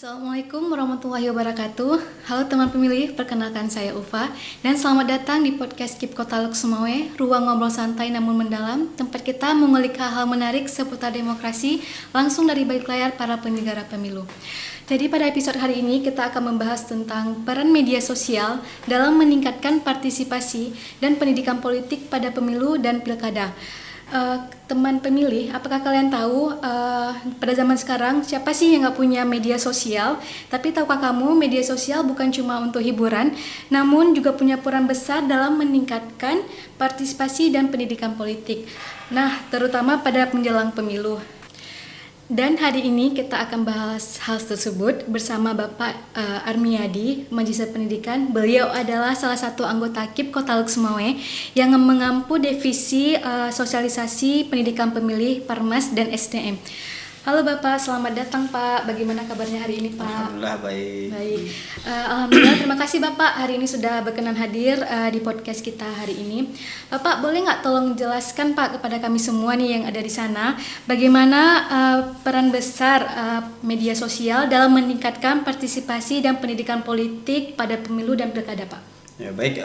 Assalamualaikum warahmatullahi wabarakatuh. Halo teman pemilih, perkenalkan saya Ufa dan selamat datang di podcast KIP Kota Luk Sumawe, ruang ngobrol santai namun mendalam, tempat kita mengulik hal-hal menarik seputar demokrasi langsung dari balik layar para penyelenggara pemilu. Jadi pada episode hari ini kita akan membahas tentang peran media sosial dalam meningkatkan partisipasi dan pendidikan politik pada pemilu dan pilkada. Teman pemilih, apakah kalian tahu pada zaman sekarang siapa sih yang nggak punya media sosial? Tapi tahukah kamu media sosial bukan cuma untuk hiburan, namun juga punya peran besar dalam meningkatkan partisipasi dan pendidikan politik. Nah, terutama pada menjelang pemilu. Dan hari ini kita akan bahas hal tersebut bersama Bapak Armiadi, Magister Pendidikan. Beliau adalah salah satu anggota KIP Kota Luk Sumawe yang mengampu divisi sosialisasi pendidikan pemilih Parmas dan SDM. Halo Bapak, selamat datang Pak. Bagaimana kabarnya hari ini Pak? Alhamdulillah baik. Alhamdulillah, terima kasih Bapak hari ini sudah berkenan hadir di podcast kita hari ini. Bapak boleh nggak tolong jelaskan Pak kepada kami semua nih yang ada di sana, bagaimana peran besar media sosial dalam meningkatkan partisipasi dan pendidikan politik pada pemilu dan pilkada Pak? Ya baik,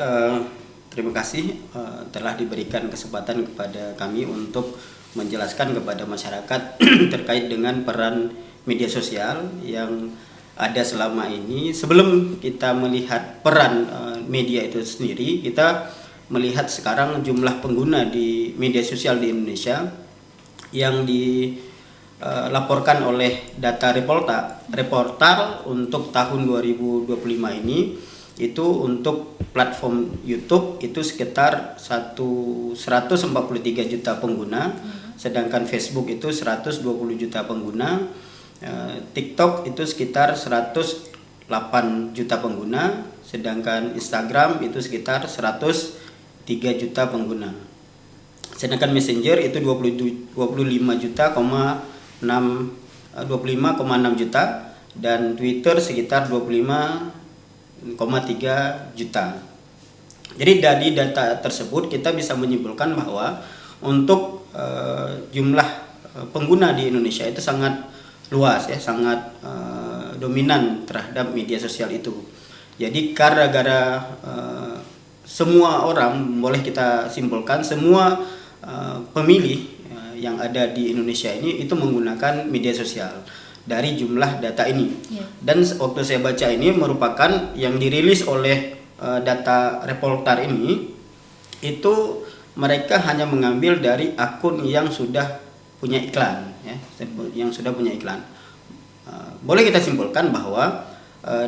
terima kasih telah diberikan kesempatan kepada kami untuk menjelaskan kepada masyarakat terkait dengan peran media sosial yang ada selama ini. Sebelum kita melihat peran media itu sendiri, kita melihat sekarang jumlah pengguna di media sosial di Indonesia yang dilaporkan oleh data Reportal untuk tahun 2025 ini. Itu untuk platform YouTube itu sekitar 143 juta pengguna, sedangkan Facebook itu 120 juta pengguna, TikTok itu sekitar 108 juta pengguna, sedangkan Instagram itu sekitar 103 juta pengguna. Sedangkan Messenger itu 25,6 juta dan Twitter sekitar 25,3 juta. Jadi dari data tersebut kita bisa menyimpulkan bahwa untuk jumlah pengguna di Indonesia itu sangat luas ya, sangat dominan terhadap media sosial itu. Jadi gara-gara semua orang, boleh kita simpulkan semua pemilih yang ada di Indonesia ini itu menggunakan media sosial dari jumlah data ini. Dan waktu saya baca ini merupakan yang dirilis oleh data Reporter ini, itu mereka hanya mengambil dari akun yang sudah punya iklan ya, yang sudah punya iklan. Boleh kita simpulkan bahwa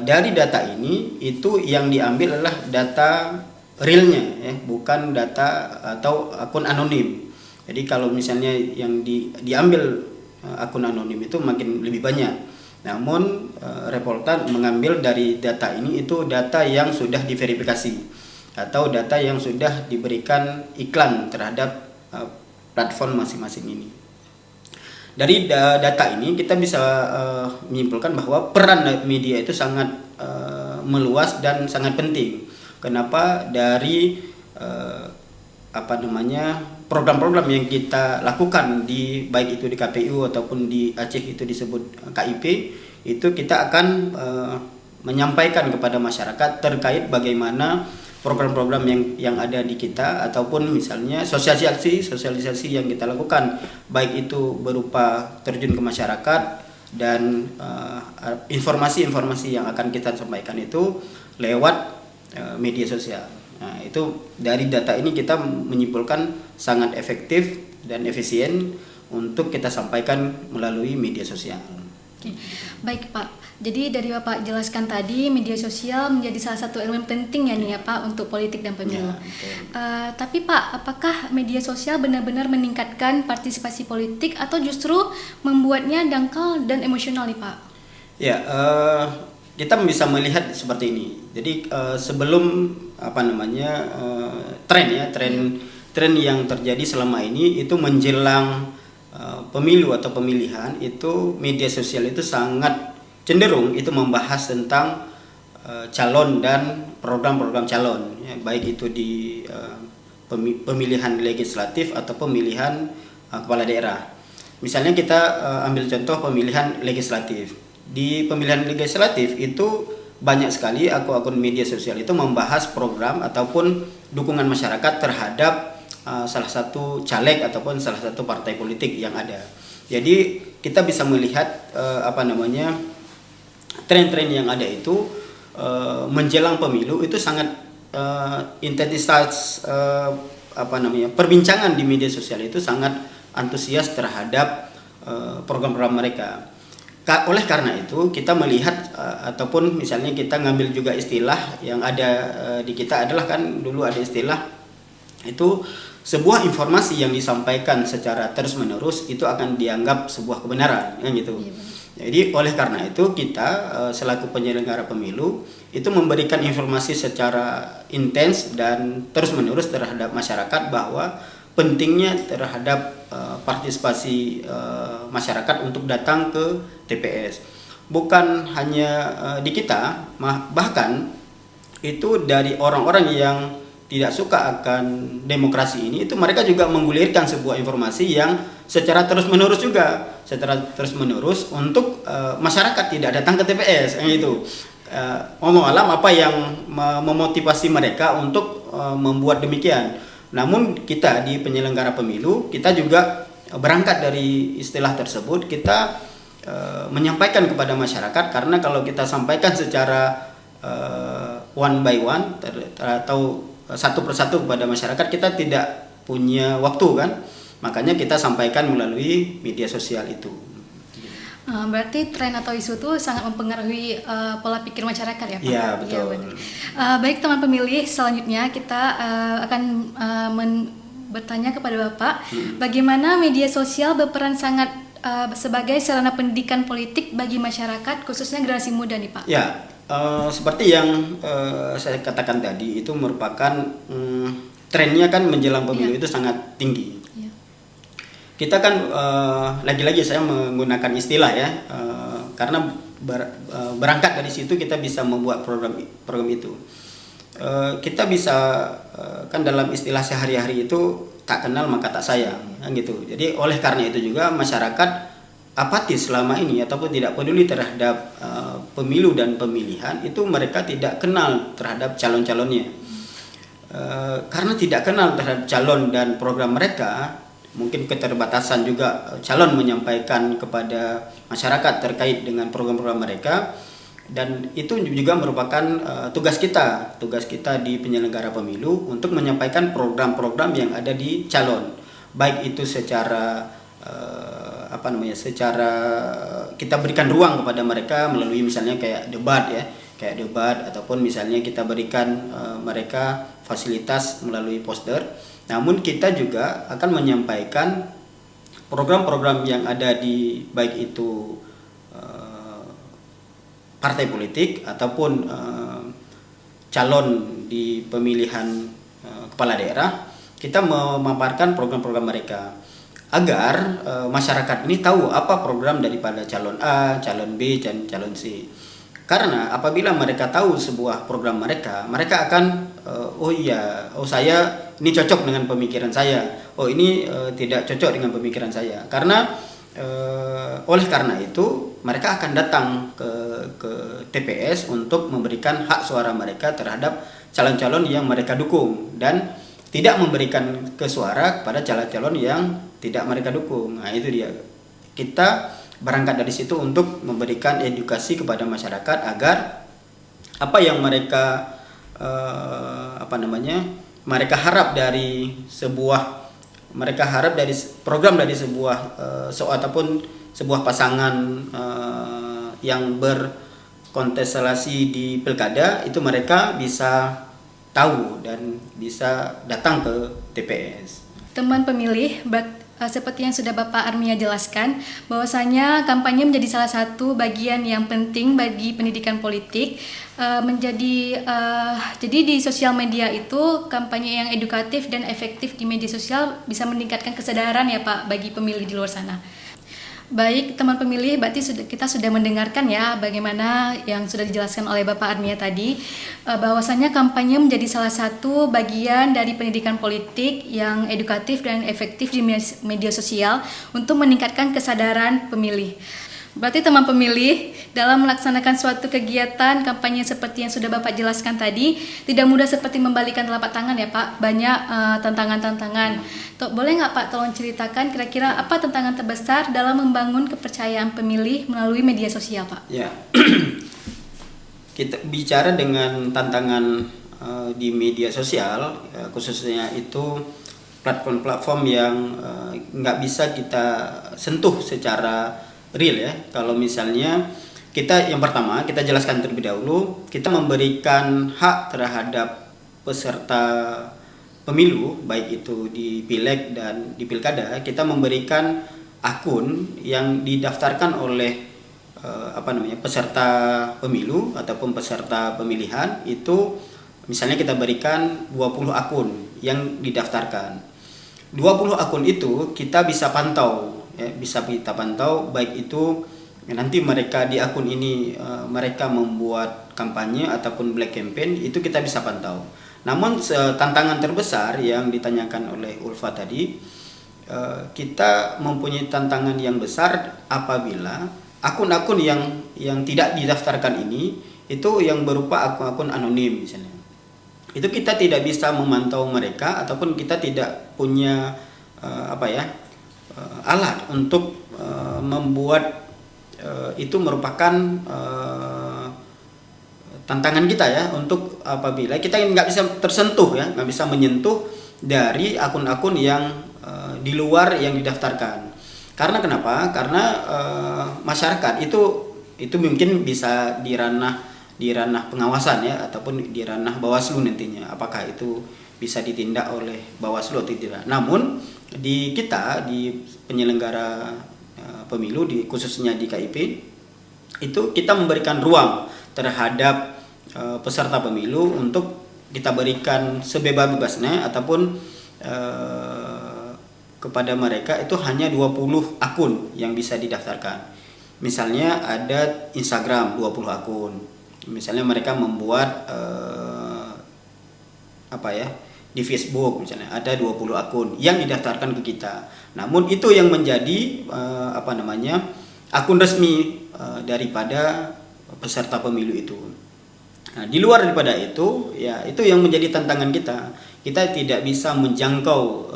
dari data ini itu yang diambil adalah data realnya ya, bukan data atau akun anonim. Jadi kalau misalnya yang diambil akun anonim itu makin lebih banyak. Namun Reporter mengambil dari data ini itu data yang sudah diverifikasi atau data yang sudah diberikan iklan terhadap platform masing-masing ini. Dari data ini kita bisa menyimpulkan bahwa peran media itu sangat meluas dan sangat penting. Kenapa? Dari program-program yang kita lakukan di baik itu di KPU ataupun di Aceh itu disebut KIP, itu kita akan menyampaikan kepada masyarakat terkait bagaimana program-program yang ada di kita, ataupun misalnya sosialisasi yang kita lakukan baik itu berupa terjun ke masyarakat dan informasi-informasi yang akan kita sampaikan itu lewat media sosial. Nah, itu dari data ini kita menyimpulkan sangat efektif dan efisien untuk kita sampaikan melalui media sosial. Oke. Baik Pak, jadi dari Bapak jelaskan tadi media sosial menjadi salah satu elemen penting ya nih ya Pak untuk politik dan pemilu. Tapi Pak, apakah media sosial benar-benar meningkatkan partisipasi politik atau justru membuatnya dangkal dan emosional nih Pak? Ya, kita bisa melihat seperti ini. Jadi sebelum tren yang terjadi selama ini itu menjelang pemilu atau pemilihan, itu media sosial itu sangat cenderung itu membahas tentang calon dan program-program calon ya, baik itu di pemilihan legislatif atau pemilihan kepala daerah. Misalnya kita ambil contoh pemilihan legislatif. di pemilihan legislatif itu banyak sekali akun-akun media sosial itu membahas program ataupun dukungan masyarakat terhadap salah satu caleg ataupun salah satu partai politik yang ada. Jadi kita bisa melihat tren-tren yang ada itu menjelang pemilu itu sangat intensitas perbincangan di media sosial itu sangat antusias terhadap program-program mereka. Oleh karena itu kita melihat ataupun misalnya kita ngambil juga istilah yang ada di kita adalah kan dulu ada istilah itu sebuah informasi yang disampaikan secara terus-menerus itu akan dianggap sebuah kebenaran kan gitu. Iya, jadi oleh karena itu kita selaku penyelenggara pemilu itu memberikan informasi secara intens dan terus-menerus terhadap masyarakat bahwa pentingnya terhadap partisipasi masyarakat untuk datang ke TPS. Bukan hanya di kita, bahkan itu dari orang-orang yang tidak suka akan demokrasi ini, itu mereka juga menggulirkan sebuah informasi yang secara terus-menerus untuk masyarakat tidak datang ke TPS gitu. Ngomong alam apa yang memotivasi mereka untuk membuat demikian. Namun kita di penyelenggara pemilu, kita juga berangkat dari istilah tersebut, kita menyampaikan kepada masyarakat, karena kalau kita sampaikan secara one by one atau satu persatu kepada masyarakat, kita tidak punya waktu kan, makanya kita sampaikan melalui media sosial itu. Berarti tren atau isu itu sangat mempengaruhi pola pikir masyarakat ya Pak? Iya betul. Ya, baik teman pemilih, selanjutnya kita akan bertanya kepada Bapak, bagaimana media sosial berperan sangat sebagai sarana pendidikan politik bagi masyarakat khususnya generasi muda nih Pak? Ya, seperti yang saya katakan tadi itu merupakan trennya kan menjelang pemilu itu sangat tinggi. Kita kan lagi-lagi saya menggunakan istilah ya, karena berangkat dari situ kita bisa membuat program itu. Kita bisa kan dalam istilah sehari-hari itu tak kenal maka tak sayang kan gitu. Jadi oleh karena itu juga masyarakat apatis selama ini ataupun tidak peduli terhadap pemilu dan pemilihan, itu mereka tidak kenal terhadap calon-calonnya. Karena tidak kenal terhadap calon dan program mereka, mungkin keterbatasan juga calon menyampaikan kepada masyarakat terkait dengan program-program mereka, dan itu juga merupakan tugas kita di penyelenggara pemilu untuk menyampaikan program-program yang ada di calon, baik itu secara secara kita berikan ruang kepada mereka melalui misalnya kayak debat ataupun misalnya kita berikan mereka fasilitas melalui poster. Namun kita juga akan menyampaikan program-program yang ada di baik itu partai politik ataupun calon di pemilihan kepala daerah. Kita memaparkan program-program mereka agar masyarakat ini tahu apa program daripada calon A, calon B, dan calon C. Karena apabila mereka tahu sebuah program mereka akan saya ini cocok dengan pemikiran saya, ini tidak cocok dengan pemikiran saya. Karena oleh karena itu mereka akan datang ke TPS untuk memberikan hak suara mereka terhadap calon-calon yang mereka dukung dan tidak memberikan suara kepada calon-calon yang tidak mereka dukung. Nah itu dia. Kita berangkat dari situ untuk memberikan edukasi kepada masyarakat agar apa yang mereka mereka harap dari program dari sebuah ataupun sebuah pasangan yang berkontestasi di pilkada, itu mereka bisa tahu dan bisa datang ke TPS. Teman pemilih, seperti yang sudah Bapak Armia jelaskan, bahwasanya kampanye menjadi salah satu bagian yang penting bagi pendidikan politik. Jadi di sosial media itu kampanye yang edukatif dan efektif di media sosial bisa meningkatkan kesadaran ya Pak bagi pemilih di luar sana. Baik teman pemilih, berarti kita sudah mendengarkan ya bagaimana yang sudah dijelaskan oleh Bapak Armia tadi, bahwasanya kampanye menjadi salah satu bagian dari pendidikan politik yang edukatif dan efektif di media sosial untuk meningkatkan kesadaran pemilih. Berarti teman pemilih dalam melaksanakan suatu kegiatan kampanye seperti yang sudah Bapak jelaskan tadi tidak mudah seperti membalikan telapak tangan ya Pak, banyak tantangan-tantangan. Boleh nggak Pak tolong ceritakan kira-kira apa tantangan terbesar dalam membangun kepercayaan pemilih melalui media sosial Pak? Ya, kita bicara dengan tantangan di media sosial, khususnya itu platform-platform yang nggak bisa kita sentuh secara real ya. Kalau misalnya kita yang pertama kita jelaskan terlebih dahulu, kita memberikan hak terhadap peserta pemilu baik itu di pileg dan di pilkada, kita memberikan akun yang didaftarkan oleh peserta pemilu ataupun peserta pemilihan itu. Misalnya kita berikan 20 akun yang didaftarkan. 20 akun itu kita bisa pantau ya, bisa kita pantau baik itu nanti mereka di akun ini mereka membuat kampanye ataupun black campaign, itu kita bisa pantau. Namun tantangan terbesar yang ditanyakan oleh Ulfa tadi, kita mempunyai tantangan yang besar apabila akun-akun yang tidak didaftarkan ini itu yang berupa akun-akun anonim misalnya. Itu kita tidak bisa memantau mereka ataupun kita tidak punya alat untuk membuat itu merupakan tantangan kita ya, untuk apabila kita nggak bisa tersentuh ya, nggak bisa menyentuh dari akun-akun yang di luar yang didaftarkan. Karena kenapa? Karena masyarakat itu mungkin bisa di ranah pengawasan ya, ataupun di ranah Bawaslu nantinya. Apakah itu bisa ditindak oleh Bawaslu atau tidak? Namun di penyelenggara pemilu, khususnya di KIP, itu kita memberikan ruang terhadap peserta pemilu untuk kita berikan sebebas-bebasnya ataupun kepada mereka itu hanya 20 akun yang bisa didaftarkan. Misalnya ada Instagram 20 akun. Misalnya mereka membuat di Facebook misalnya ada 20 akun yang didaftarkan ke kita. Namun itu yang menjadi akun resmi daripada peserta pemilu itu. Nah, di luar daripada itu ya, itu yang menjadi tantangan kita. Kita tidak bisa menjangkau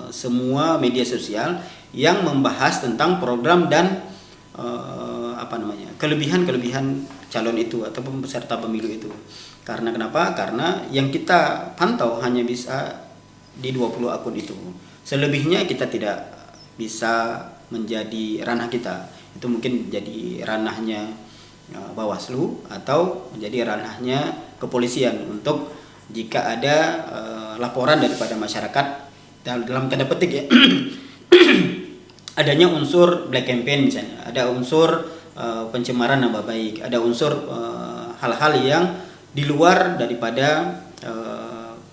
semua media sosial yang membahas tentang program dan kelebihan-kelebihan calon itu ataupun peserta pemilu itu. Karena kenapa? Karena yang kita pantau hanya bisa di 20 akun itu. Selebihnya kita tidak bisa menjadi ranah kita. Itu mungkin jadi ranahnya Bawaslu atau menjadi ranahnya kepolisian untuk jika ada laporan daripada masyarakat dalam tanda petik ya adanya unsur black campaign misalnya, ada unsur pencemaran nama baik, ada unsur hal-hal yang di luar daripada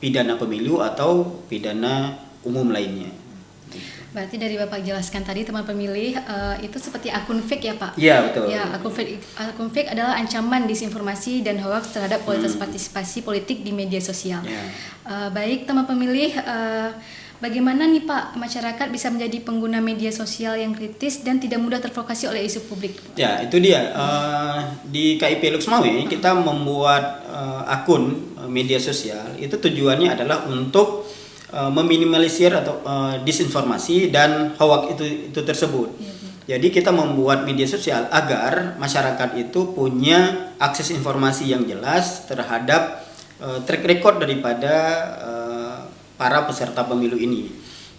pidana pemilu atau pidana umum lainnya. Berarti dari Bapak jelaskan tadi teman pemilih itu seperti akun fake ya Pak? Iya betul. Ya, akun fake adalah ancaman disinformasi dan hoax terhadap kualitas partisipasi politik di media sosial. Ya. Baik teman pemilih, bagaimana nih Pak masyarakat bisa menjadi pengguna media sosial yang kritis dan tidak mudah terprovokasi oleh isu publik? Ya itu dia, di KIP Luxmawe kita membuat akun media sosial itu tujuannya adalah untuk meminimalisir atau disinformasi dan hoax itu tersebut. Ya. Jadi kita membuat media sosial agar masyarakat itu punya akses informasi yang jelas terhadap track record daripada para peserta pemilu ini,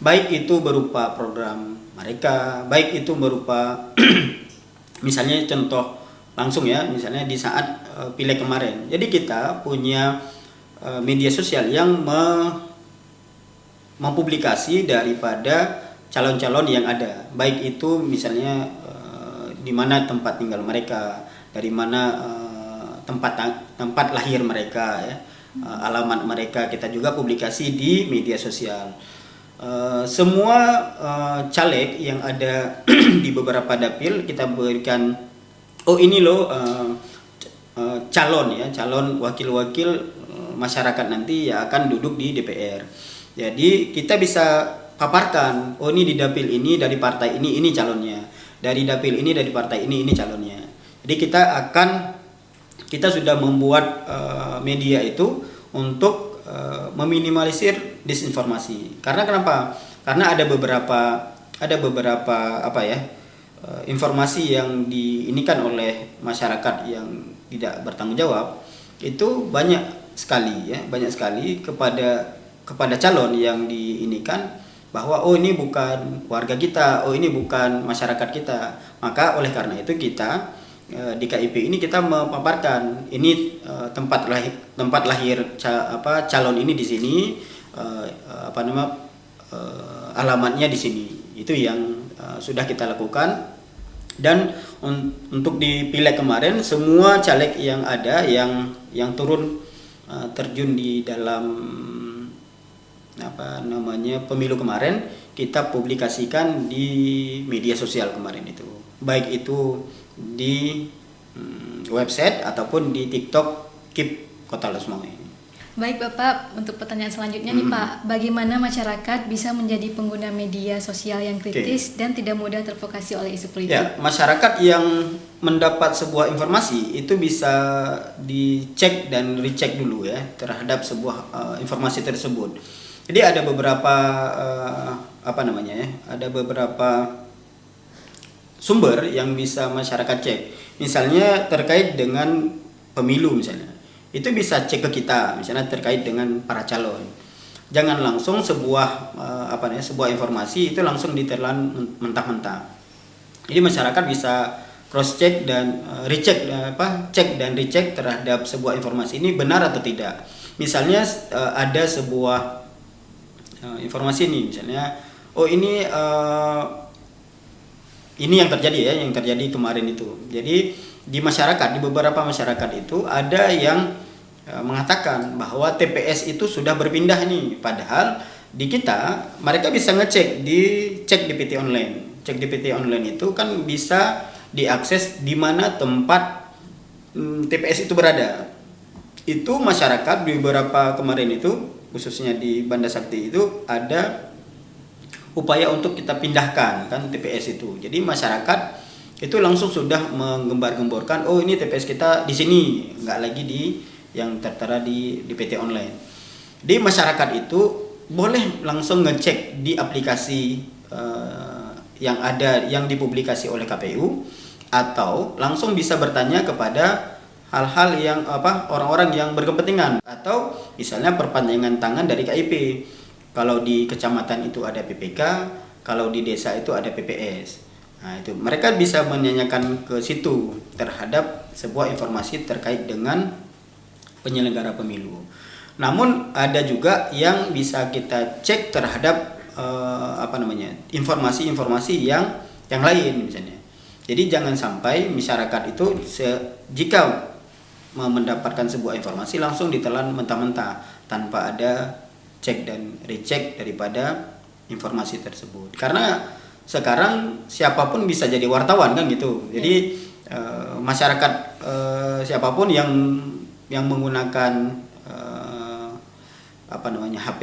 baik itu berupa program mereka, baik itu berupa misalnya contoh langsung ya, misalnya di saat pileg kemarin. Jadi kita punya media sosial yang mempublikasi daripada calon-calon yang ada, baik itu misalnya di mana tempat tinggal mereka, dari mana tempat lahir mereka ya, alamat mereka kita juga publikasi di media sosial. Semua caleg yang ada di beberapa dapil kita berikan, ini loh calon wakil-wakil masyarakat nanti yang akan duduk di DPR. Jadi kita bisa paparkan, ini di dapil ini dari partai ini calonnya. dari dapil ini, dari partai ini calonnya. Jadi kita sudah membuat media itu untuk meminimalisir disinformasi. Karena kenapa? Karena ada beberapa apa ya, informasi yang diinikan oleh masyarakat yang tidak bertanggung jawab itu banyak sekali kepada calon yang diinikan bahwa oh ini bukan warga kita, oh ini bukan masyarakat kita. Maka oleh karena itu kita di KIP ini kita memaparkan ini tempat lahir calon ini di sini, alamatnya di sini. Itu yang sudah kita lakukan. Dan untuk di pileg kemarin semua caleg yang ada yang turun terjun di dalam pemilu kemarin kita publikasikan di media sosial kemarin itu, baik itu di website ataupun di TikTok KIP Kota Lok-Sumawe. Baik Bapak, untuk pertanyaan selanjutnya nih Pak, bagaimana masyarakat bisa menjadi pengguna media sosial yang kritis dan tidak mudah terprovokasi oleh isu politik? Ya, masyarakat yang mendapat sebuah informasi itu bisa dicek dan recheck dulu ya terhadap sebuah informasi tersebut. Jadi ada beberapa ada beberapa sumber yang bisa masyarakat cek. Misalnya terkait dengan pemilu misalnya. Itu bisa cek ke kita misalnya terkait dengan para calon. Jangan langsung sebuah informasi itu langsung ditelan mentah-mentah. Jadi masyarakat bisa cross check dan cek dan recheck terhadap sebuah informasi ini benar atau tidak. Misalnya ada sebuah informasi ini misalnya ini yang terjadi kemarin itu. Jadi di beberapa masyarakat itu ada yang mengatakan bahwa TPS itu sudah berpindah nih, padahal di kita mereka bisa ngecek di cek DPT online. Cek DPT online itu kan bisa diakses di mana tempat TPS itu berada. Itu masyarakat di beberapa kemarin itu khususnya di Banda Sakti itu ada upaya untuk kita pindahkan kan TPS itu. Jadi masyarakat itu langsung sudah menggembar-gemborkan, oh ini TPS kita di sini, nggak lagi di yang tertera di DPT online. Di masyarakat itu boleh langsung ngecek di aplikasi yang ada yang dipublikasi oleh KPU, atau langsung bisa bertanya kepada hal-hal yang orang-orang yang berkepentingan, atau misalnya perpanjangan tangan dari KIP. Kalau di kecamatan itu ada PPK, kalau di desa itu ada PPS. Nah, itu mereka bisa menanyakan ke situ terhadap sebuah informasi terkait dengan penyelenggara pemilu. Namun ada juga yang bisa kita cek terhadap informasi-informasi yang lain misalnya. Jadi jangan sampai masyarakat itu jika mendapatkan sebuah informasi langsung ditelan mentah-mentah tanpa ada cek dan recheck daripada informasi tersebut. Karena sekarang siapapun bisa jadi wartawan kan gitu. Jadi masyarakat siapapun yang menggunakan HP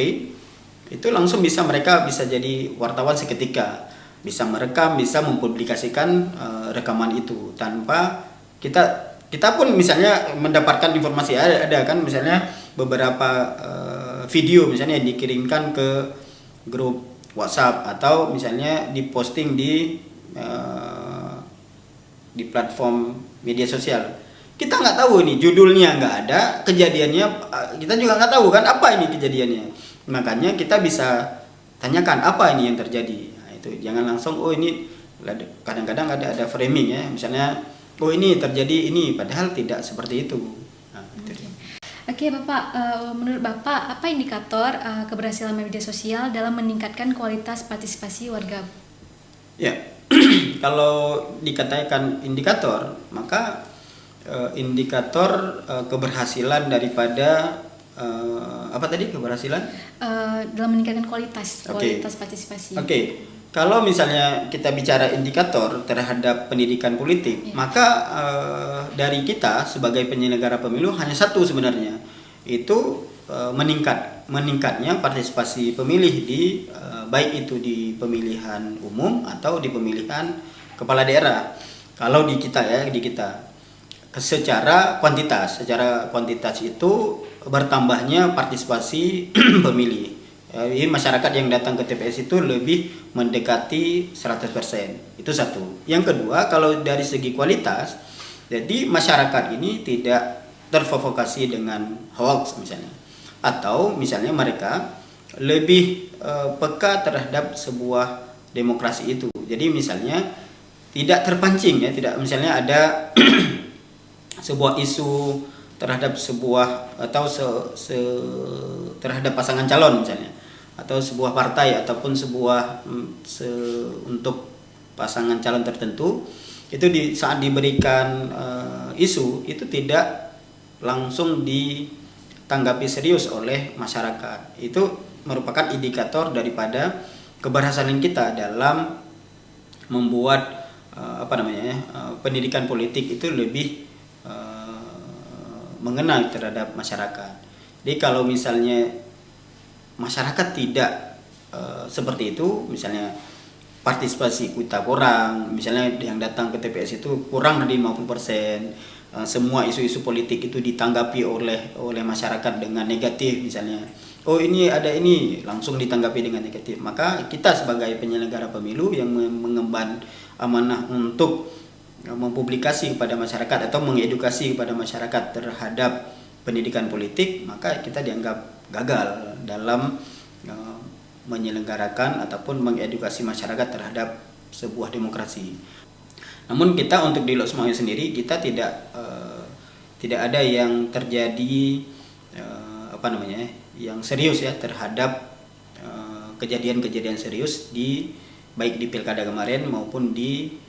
itu langsung mereka bisa jadi wartawan seketika, bisa merekam, bisa mempublikasikan rekaman itu tanpa kita pun misalnya mendapatkan informasi. Ada kan misalnya beberapa video misalnya dikirimkan ke grup WhatsApp atau misalnya diposting di platform media sosial. Kita nggak tahu ini judulnya, nggak ada kejadiannya, kita juga nggak tahu kan apa ini kejadiannya. Makanya kita bisa tanyakan apa ini yang terjadi. Nah, itu jangan langsung ini kadang-kadang ada framing ya, misalnya ini terjadi ini, padahal tidak seperti itu. Nah, itu. Oke Bapak, menurut Bapak apa indikator keberhasilan media sosial dalam meningkatkan kualitas partisipasi warga? Ya, kalau dikatakan indikator, maka indikator keberhasilan daripada keberhasilan dalam meningkatkan kualitas partisipasi. Oke. Kalau misalnya kita bicara indikator terhadap pendidikan politik, maka dari kita sebagai penyelenggara pemilu hanya satu sebenarnya, itu meningkatnya partisipasi pemilih di baik itu di pemilihan umum atau di pemilihan kepala daerah. Kalau di kita secara kuantitas itu bertambahnya partisipasi pemilih. Ini masyarakat yang datang ke TPS itu lebih mendekati 100%. Itu satu. Yang kedua, kalau dari segi kualitas, jadi masyarakat ini tidak terprovokasi dengan hoax misalnya. Atau misalnya mereka lebih peka terhadap sebuah demokrasi itu. Jadi misalnya tidak terpancing ya, tidak misalnya ada sebuah isu terhadap sebuah atau terhadap pasangan calon misalnya, atau sebuah partai ataupun sebuah untuk pasangan calon tertentu, itu saat diberikan isu itu tidak langsung ditanggapi serius oleh masyarakat. Itu merupakan indikator daripada keberhasilan kita dalam membuat pendidikan politik itu lebih mengenal terhadap masyarakat. Jadi kalau misalnya masyarakat tidak seperti itu, misalnya partisipasi kita kurang, misalnya yang datang ke TPS itu kurang dari 50%, semua isu-isu politik itu ditanggapi oleh masyarakat dengan negatif misalnya. Oh ini ada ini, langsung ditanggapi dengan negatif. Maka kita sebagai penyelenggara pemilu yang mengemban amanah untuk mempublikasi kepada masyarakat atau mengedukasi kepada masyarakat terhadap pendidikan politik, maka kita dianggap gagal dalam menyelenggarakan ataupun mengedukasi masyarakat terhadap sebuah demokrasi. Namun kita untuk di Lok Sumawe sendiri kita tidak ada yang terjadi yang serius ya terhadap kejadian-kejadian serius baik di pilkada kemarin maupun di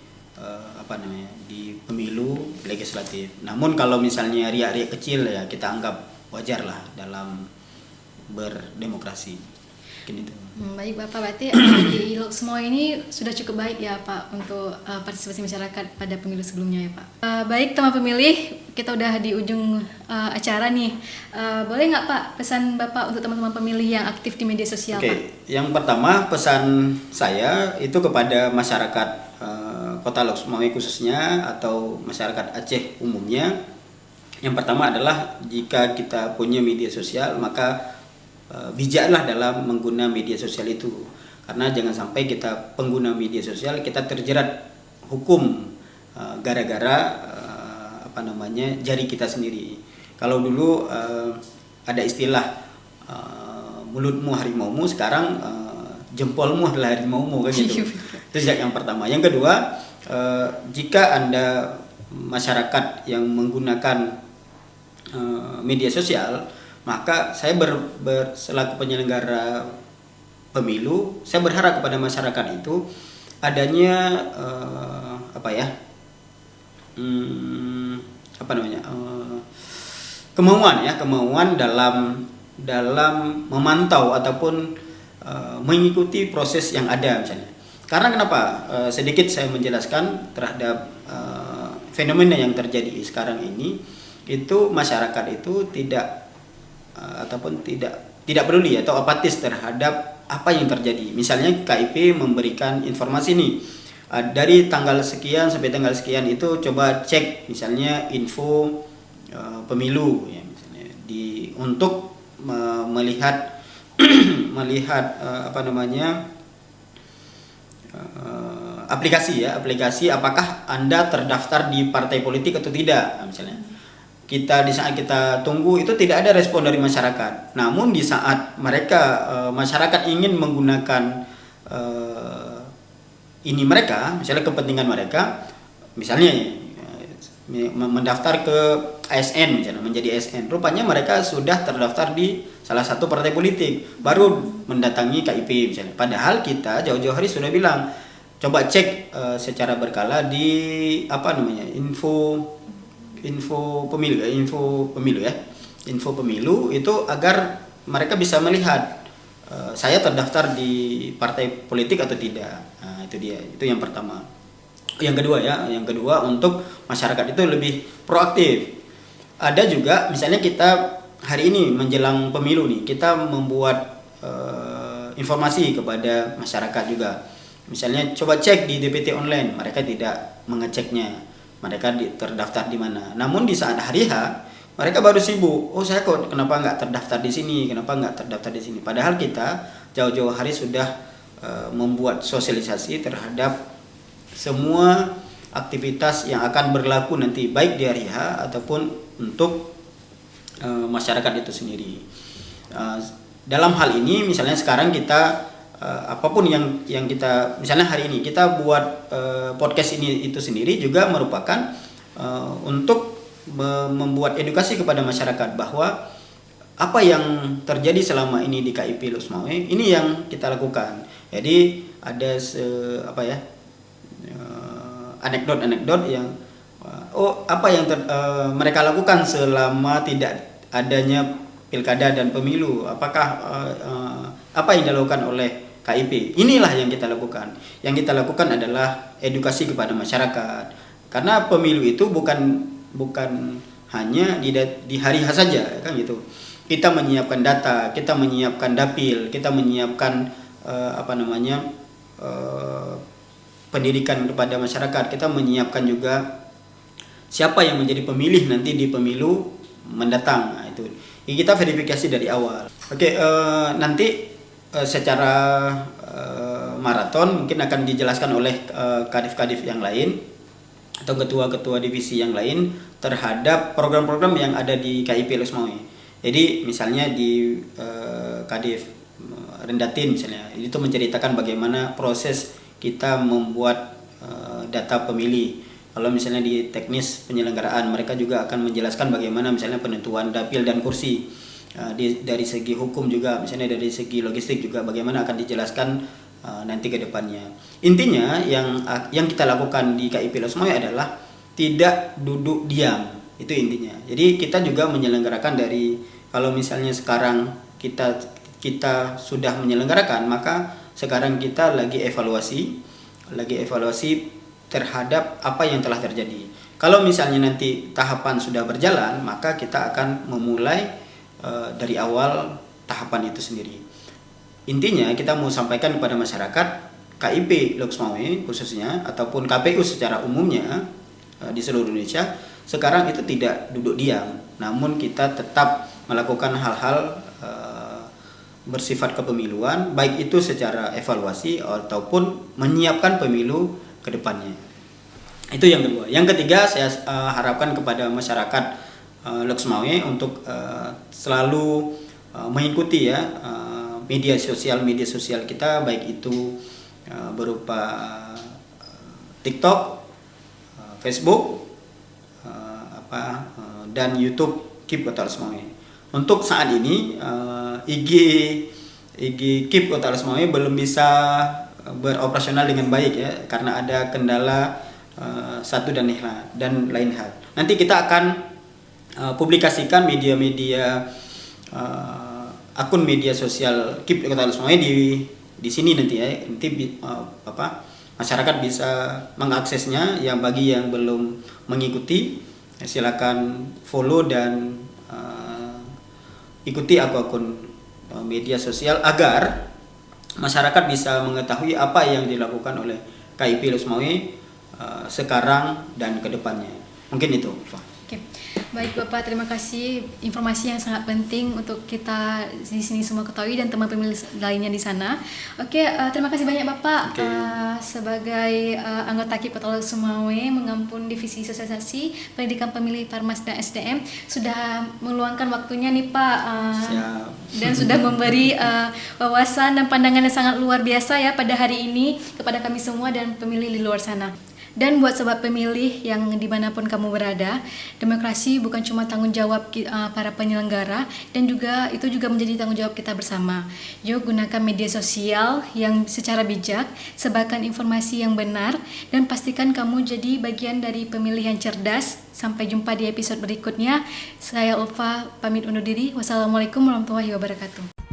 pemilu legislatif. Namun kalau misalnya riak-riak kecil ya kita anggap wajar lah dalam berdemokrasi. Mungkin itu. Baik Bapak, berarti di Lok Sumawe ini sudah cukup baik ya Pak untuk partisipasi masyarakat pada pemilu sebelumnya ya Pak. Baik teman pemilih, kita udah di ujung acara nih. Boleh nggak Pak pesan Bapak untuk teman-teman pemilih yang aktif di media sosial Pak? Yang pertama pesan saya itu kepada masyarakat Kota Lok Sumawe khususnya atau masyarakat Aceh umumnya. Yang pertama adalah jika kita punya media sosial maka bijaklah dalam menggunakan media sosial itu, karena jangan sampai kita pengguna media sosial kita terjerat hukum gara-gara jari kita sendiri. Kalau dulu ada istilah mulutmu harimaumu, sekarang jempolmu adalah harimaumu kan gitu. Itu yang pertama. Yang kedua, jika Anda masyarakat yang menggunakan media sosial, maka saya selaku penyelenggara pemilu, saya berharap kepada masyarakat itu adanya kemauan dalam memantau ataupun mengikuti proses yang ada misalnya. Karena kenapa? Sedikit saya menjelaskan terhadap fenomena yang terjadi sekarang ini, itu masyarakat itu tidak peduli atau apatis terhadap apa yang terjadi. Misalnya KIP memberikan informasi nih, dari tanggal sekian sampai tanggal sekian itu coba cek misalnya info pemilu ya, misalnya untuk melihat aplikasi apakah Anda terdaftar di partai politik atau tidak misalnya. Di saat kita tunggu itu tidak ada respon dari masyarakat. Namun di saat masyarakat ingin menggunakan misalnya kepentingan mereka, misalnya mendaftar ke ASN misalnya, menjadi ASN. Rupanya mereka sudah terdaftar di salah satu partai politik, baru mendatangi KIP misalnya. Padahal kita jauh-jauh hari sudah bilang, coba cek secara berkala di info pemilu itu agar mereka bisa melihat saya terdaftar di partai politik atau tidak. Nah, itu dia. Itu yang pertama. Yang kedua untuk masyarakat itu lebih proaktif. Ada juga misalnya kita hari ini menjelang pemilu nih, kita membuat informasi kepada masyarakat juga. Misalnya coba cek di DPT online, mereka tidak mengeceknya, mereka terdaftar di mana. Namun di saat hari H mereka baru sibuk, oh saya kok kenapa nggak terdaftar di sini, kenapa nggak terdaftar di sini. Padahal kita jauh-jauh hari sudah membuat sosialisasi terhadap semua aktivitas yang akan berlaku nanti baik di hari H ataupun untuk masyarakat itu sendiri. Dalam hal ini misalnya sekarang kita apapun yang kita misalnya hari ini kita buat podcast ini itu sendiri juga merupakan untuk membuat edukasi kepada masyarakat bahwa apa yang terjadi selama ini di KIP Lok Sumawe ini yang kita lakukan. Jadi ada anekdot yang apa yang mereka lakukan selama tidak adanya pilkada dan pemilu, apakah apa yang dilakukan oleh KIP. Inilah yang kita lakukan. Yang kita lakukan adalah edukasi kepada masyarakat. Karena pemilu itu bukan hanya di hari H saja, kan gitu. Kita menyiapkan data, kita menyiapkan dapil, kita menyiapkan pendidikan kepada masyarakat, kita menyiapkan juga siapa yang menjadi pemilih nanti di pemilu mendatang. Nah, itu kita verifikasi dari awal. Nanti secara maraton mungkin akan dijelaskan oleh kadif-kadif yang lain atau ketua-ketua divisi yang lain terhadap program-program yang ada di KIP Lok Sumawe. Jadi misalnya di Kadif Rendatin misalnya, itu menceritakan bagaimana proses kita membuat data pemilih. Kalau misalnya di teknis penyelenggaraan, mereka juga akan menjelaskan bagaimana misalnya penentuan dapil dan kursi. Dari segi hukum juga, misalnya dari segi logistik juga bagaimana akan dijelaskan nanti ke depannya. Intinya yang kita lakukan di KIP Lok Sumawe adalah tidak duduk diam. Itu intinya. Jadi kita juga menyelenggarakan kalau misalnya sekarang kita sudah menyelenggarakan, maka sekarang kita lagi evaluasi terhadap apa yang telah terjadi. Kalau misalnya nanti tahapan sudah berjalan, maka kita akan memulai dari awal tahapan itu sendiri. Intinya kita mau sampaikan kepada masyarakat KIP Lok Sumawe khususnya ataupun KPU secara umumnya di seluruh Indonesia sekarang itu tidak duduk diam, namun kita tetap melakukan hal-hal bersifat kepemiluan, baik itu secara evaluasi ataupun menyiapkan pemilu ke depannya. Itu yang kedua. Yang ketiga, saya harapkan kepada masyarakat Lok Sumawe untuk selalu mengikuti media sosial kita, baik itu berupa TikTok, Facebook, dan YouTube KIP Kota Lok Sumawe. Untuk saat ini IG KIP Kota Lok Sumawe belum bisa beroperasional dengan baik ya, karena ada kendala satu dan lain hal. Nanti kita akan publikasikan media-media akun media sosial KIP Kota Lok Sumawe di sini nanti ya. Nanti masyarakat bisa mengaksesnya. Yang bagi yang belum mengikuti, silakan follow dan ikuti akun media sosial agar masyarakat bisa mengetahui apa yang dilakukan oleh KIP Lok Sumawe sekarang dan kedepannya. Mungkin itu, Oke. Baik Bapak, terima kasih informasi yang sangat penting untuk kita di sini semua ketahui dan teman pemilih lainnya di sana. Terima kasih banyak Bapak sebagai anggota KIP Kota Lok Sumawe mengampun Divisi Sosialisasi Pendidikan Pemilih Parmas dan SDM sudah meluangkan waktunya nih Pak dan sudah memberi wawasan dan pandangan yang sangat luar biasa ya pada hari ini kepada kami semua dan pemilih di luar sana. Dan buat sobat pemilih yang dimanapun kamu berada, demokrasi bukan cuma tanggung jawab para penyelenggara, dan juga itu juga menjadi tanggung jawab kita bersama. Yuk gunakan media sosial yang secara bijak, sebarkan informasi yang benar, dan pastikan kamu jadi bagian dari pemilih yang cerdas. Sampai jumpa di episode berikutnya. Saya Ulfa pamit undur diri. Wassalamualaikum warahmatullahi wabarakatuh.